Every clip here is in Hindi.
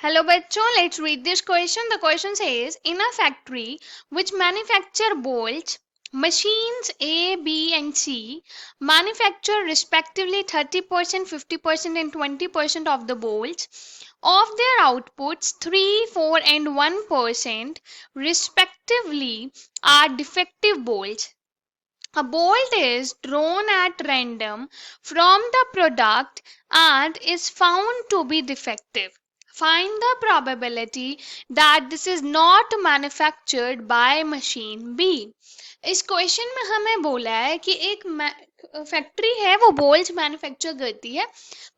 Hello bachcho, let's read this question. The question says, in a factory which manufacture bolts, machines A, B and C manufacture respectively 30%, 50% and 20% of the bolts. Of their outputs, 3, 4 and 1% respectively are defective bolts. A bolt is drawn at random from the product and is found to be defective. Find the probability that this is not manufactured by machine B. इस क्वेश्चन में हमें बोला है कि एक फैक्ट्री है वो बोल्ट्स मैन्युफैक्चर करती है.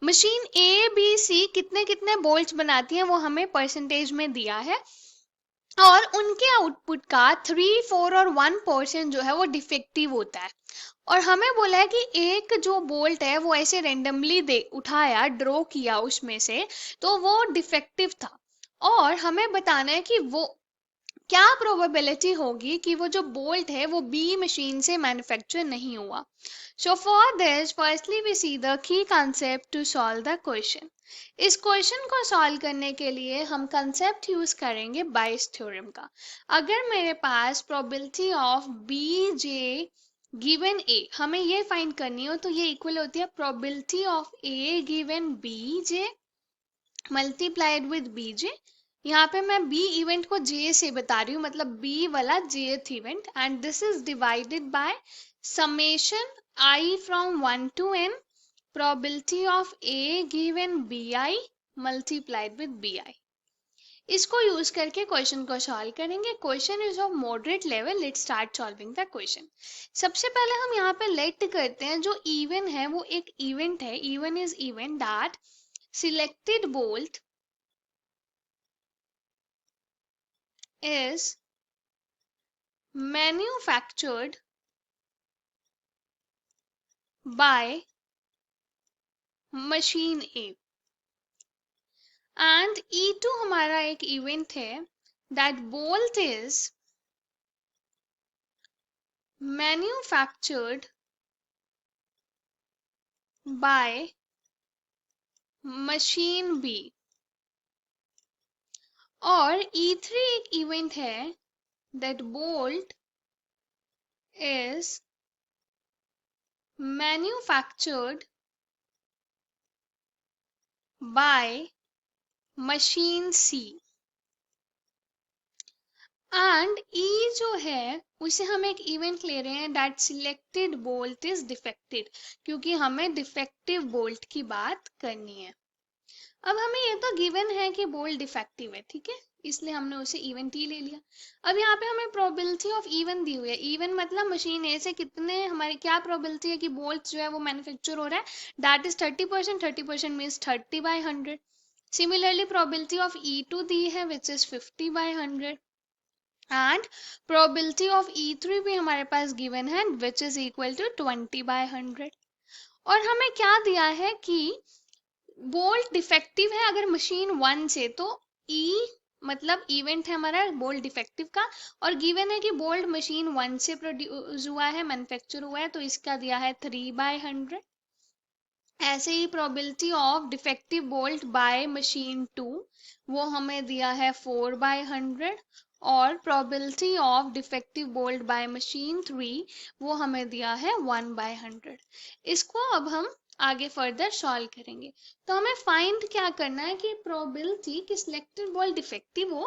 मशीन ए बी सी कितने कितने बोल्ट्स बनाती है वो हमें परसेंटेज में दिया है और उनके आउटपुट का 3, 4 और 1% जो है वो डिफेक्टिव होता है. और हमें बोला है कि एक जो बोल्ट है वो ऐसे रेंडमली दे उठाया ड्रॉ किया उसमें से तो वो डिफेक्टिव था और हमें बताना है कि वो क्या प्रोबेबिलिटी होगी कि वो जो बोल्ट है वो बी मशीन से मैन्युफैक्चर नहीं हुआ. So for this firstly we see the key concept to solve the question. इस क्वेश्चन को सॉल्व करने के लिए हम कंसेप्ट यूज करेंगे बाइस थ्योरम का. अगर मेरे पास probability of B J given A हमें ये फाइंड करनी हो तो ये इक्वल होती है probability of A given B J multiplied with B J. यहाँ पे मैं बी इवेंट को जे से बता रही हूँ मतलब बी वाला जेथ event and this is divided by summation I from 1 to n probability of a given bi multiplied with bi. इसको यूज करके क्वेश्चन को सॉल्व करेंगे. Question is of moderate level. Let's start solving the question. सबसे पहले हम यहाँ पे लेट करते हैं जो इवन है वो एक इवेंट है. Even is event that selected bolt is manufactured by machine A and E2 हमारा एक इवेंट है that bolt is manufactured by machine B और E3 एक इवेंट है that bolt is manufactured by machine C and E जो है उसे हम एक इवेंट ले रहे हैं that selected bolt is defected क्योंकि हमें डिफेक्टिव बोल्ट की बात करनी है. अब हमें ये तो गिवन है कि बोल्ट डिफेक्टिव है, ठीक है, इसलिए हमने उसे इवेंट ही ले लिया. अब यहाँ पे हमें प्रोबेबिलिटी ऑफ इवन दी हुई है. इवन मतलब मशीन ए से कितने हमारी क्या प्रोबेबिलिटी है कि बोल्ट जो है वो मैन्युफैक्चर हो रहा है that is 30%. 30% means 30/100. Similarly probability of E2 दी है which is 50/100 and probability of E3 भी हमारे पास गिवन है विच इज इक्वल टू 20/100. और हमें क्या दिया है कि बोल्ट डिफेक्टिव है अगर मशीन 1 से तो E मतलब इवेंट है हमारा बोल्ट डिफेक्टिव का और गिवन है कि बोल्ट मशीन 1 से प्रोड्यूस हुआ है मैन्युफैक्चर हुआ है तो इसका दिया है 3/100. ऐसे ही probability of defective bolt by machine 2 वो हमें दिया है 4/100 और probability of defective bolt by machine 3 वो हमें दिया है 1/100. इसको अब हम आगे फर्दर सॉल्व करेंगे. तो हमें फाइंड क्या करना है कि प्रोबेबिलिटी कि सिलेक्टेड बोल्ट डिफेक्टिव हो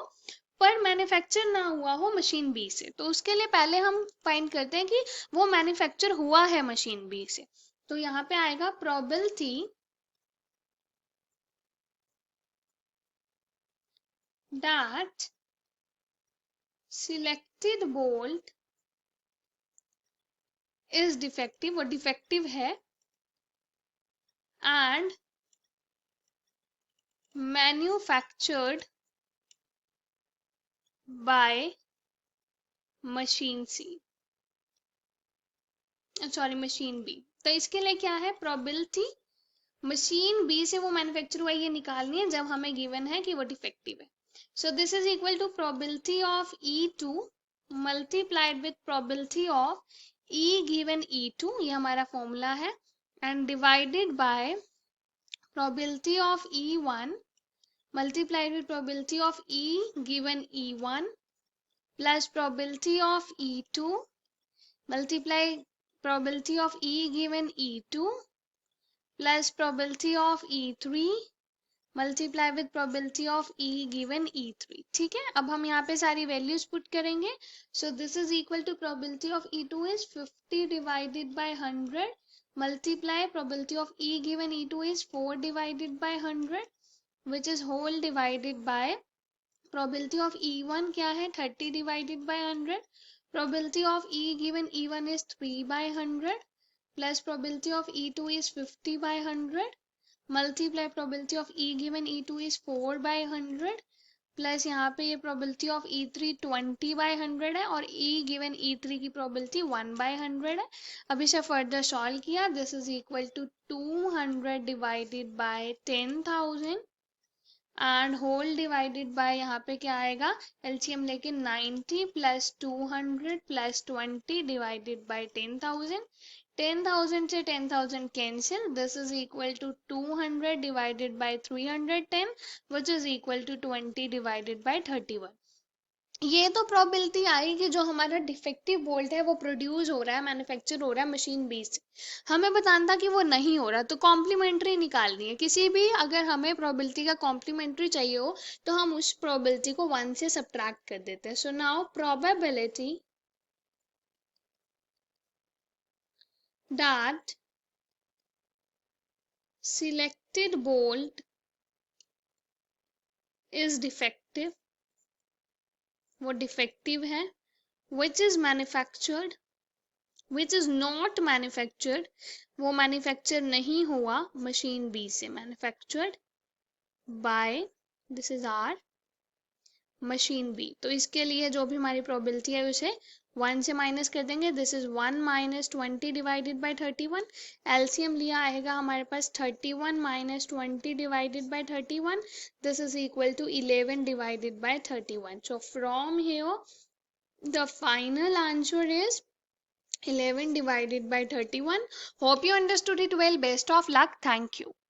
पर मैन्युफैक्चर ना हुआ हो मशीन बी से. तो उसके लिए पहले हम फाइंड करते हैं कि वो मैन्युफैक्चर हुआ है मशीन बी से. तो यहाँ पे आएगा probability that selected bolt is defective, वो डिफेक्टिव है and manufactured by machine C sorry machine B. तो इसके लिए क्या है प्रोबेबिलिटी मशीन बी से वो मैन्युफैक्चर हुआ ये निकालनी है जब हमें गिवन है कि वो डिफेक्टिव है. So this is equal to probability of E2 multiplied with probability of E given E2 ये हमारा फॉर्मूला है and divided by probability of E1 multiplied with probability of E given E1 plus probability of E2 multiply probability of E given E2 plus probability of E3 multiply with probability of E given E3. ठीक है, अब हम यहाँ पे सारी वैल्यूज पुट करेंगे. So this is equal to probability of E2 is 50 divided by 100 multiply probability of E given E2 is 4 divided by 100 which is whole divided by probability of E1 क्या है 30 divided by 100 probability of E given E1 is 3 by 100 plus probability of E2 is 50 by 100 multiply probability of E given E2 is 4 by 100 plus यहाँ पे ये probability of E3 20 by 100 है और E given E3 की probability 1 by 100 है. अब इसे further solve किया. This is equal to 200 divided by 10,000 and whole divided by यहाँ पे क्या आएगा LCM लेके 90 plus 200 plus 20 divided by 10,000 10,000 से 10,000 cancel. This is equal to 200 divided by 310 which is equal to 20 divided by 31. ये तो प्रोबेबिलिटी आई कि जो हमारा डिफेक्टिव बोल्ट है वो प्रोड्यूस हो रहा है मैन्युफैक्चर हो रहा है मशीन बी से. हमें बताना था कि वो नहीं हो रहा तो कॉम्प्लीमेंट्री निकालनी है. किसी भी अगर हमें प्रोबेबिलिटी का कॉम्प्लीमेंट्री चाहिए हो तो हम उस प्रोबेबिलिटी को 1 से सब्ट्रैक्ट कर देते हैं. So now probability that selected bolt is defective वो डिफेक्टिव है which is manufactured which is not manufactured वो मैन्युफैक्चर नहीं हुआ मशीन बी से manufactured by this is R machine B. तो इसके लिए जो भी हमारी प्रोबेबिलिटी है उसे 1 से माइनस कर देंगे. This is 1 minus 20 divided by 31. LCM लिया आएगा हमारे पास 31 minus 20 divided by 31. This is equal to 11 divided by 31. So from here the final answer is 11 divided by 31. Hope you understood it well. Best of luck. Thank you.